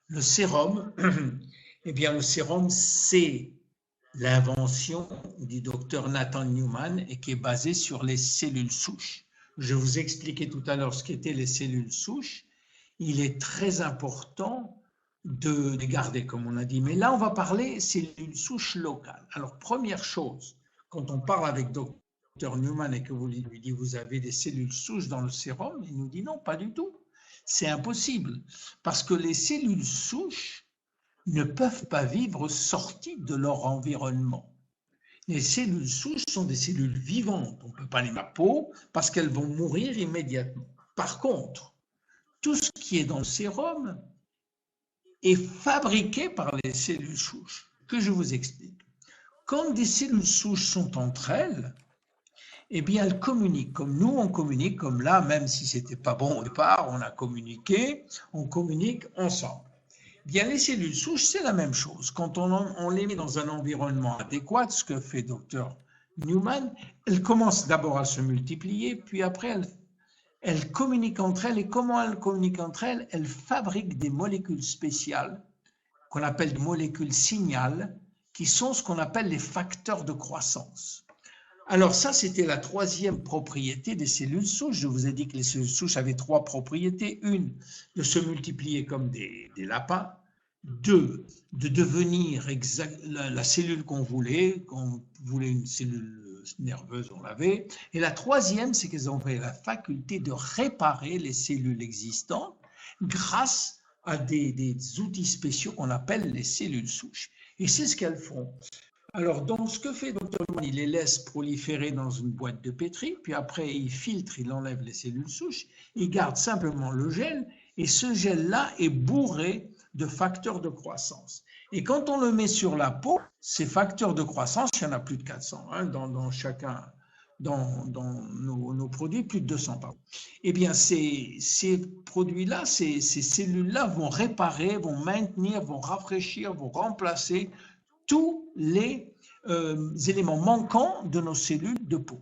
Le sérum, eh bien, le sérum, c'est l'invention du docteur Nathan Newman et qui est basée sur les cellules souches. Je vous expliquais tout à l'heure ce qu'étaient les cellules souches. Il est très important de les garder, comme on a dit. Mais là, on va parler cellules souches locales. Alors, première chose, quand on parle avec docteur Newman et que vous lui dites vous avez des cellules souches dans le sérum, il nous dit non, pas du tout. C'est impossible parce que les cellules souches ne peuvent pas vivre sorties de leur environnement. Les cellules souches sont des cellules vivantes. On ne peut pas les mettre à peau parce qu'elles vont mourir immédiatement. Par contre, tout ce qui est dans le sérum est fabriqué par les cellules souches. Que je vous explique. Quand des cellules souches sont entre elles, eh bien, elles communiquent. Comme nous, on communique, comme là, même si ce n'était pas bon au départ, on a communiqué, on communique ensemble. Bien, les cellules souches, c'est la même chose. Quand on les met dans un environnement adéquat, ce que fait Dr Newman, elles commencent d'abord à se multiplier, puis après, elles communiquent entre elles. Et comment elles communiquent entre elles? Elles fabriquent des molécules spéciales, qu'on appelle des molécules signales, qui sont ce qu'on appelle les facteurs de croissance. Alors ça, c'était la troisième propriété des cellules souches. Je vous ai dit que les cellules souches avaient trois propriétés. Une, de se multiplier comme des lapins. Deux, de devenir la cellule qu'on voulait une cellule nerveuse, on l'avait. Et la troisième, c'est qu'elles avaient la faculté de réparer les cellules existantes grâce à des outils spéciaux qu'on appelle les cellules souches. Et c'est ce qu'elles font. Alors, donc, ce que fait Dr. Newman, il les laisse proliférer dans une boîte de pétri, puis après, il filtre, il enlève les cellules souches, il garde simplement le gel, et ce gel-là est bourré de facteurs de croissance. Et quand on le met sur la peau, ces facteurs de croissance, il y en a plus de 400 dans chacun, dans nos produits, plus de 200 pardon. Eh bien, ces produits-là, ces cellules-là vont réparer, vont maintenir, vont rafraîchir, vont remplacer tous les éléments manquants de nos cellules de peau.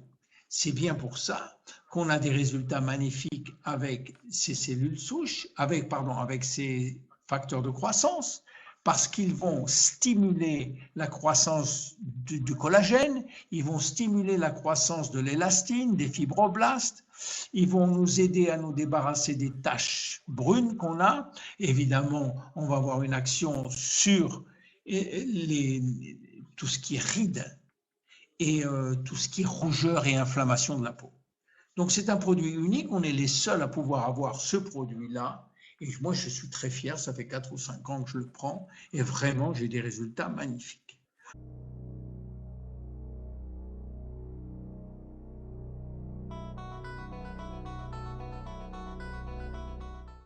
C'est bien pour ça qu'on a des résultats magnifiques avec ces cellules souches, avec ces facteurs de croissance, parce qu'ils vont stimuler la croissance du collagène, ils vont stimuler la croissance de l'élastine, des fibroblastes, ils vont nous aider à nous débarrasser des taches brunes qu'on a. Évidemment, on va avoir une action sur tout ce qui est rides et tout ce qui est rougeur et inflammation de la peau. Donc c'est un produit unique, on est les seuls à pouvoir avoir ce produit-là. Et moi, je suis très fier, ça fait 4 ou 5 ans que je le prends et vraiment, j'ai des résultats magnifiques.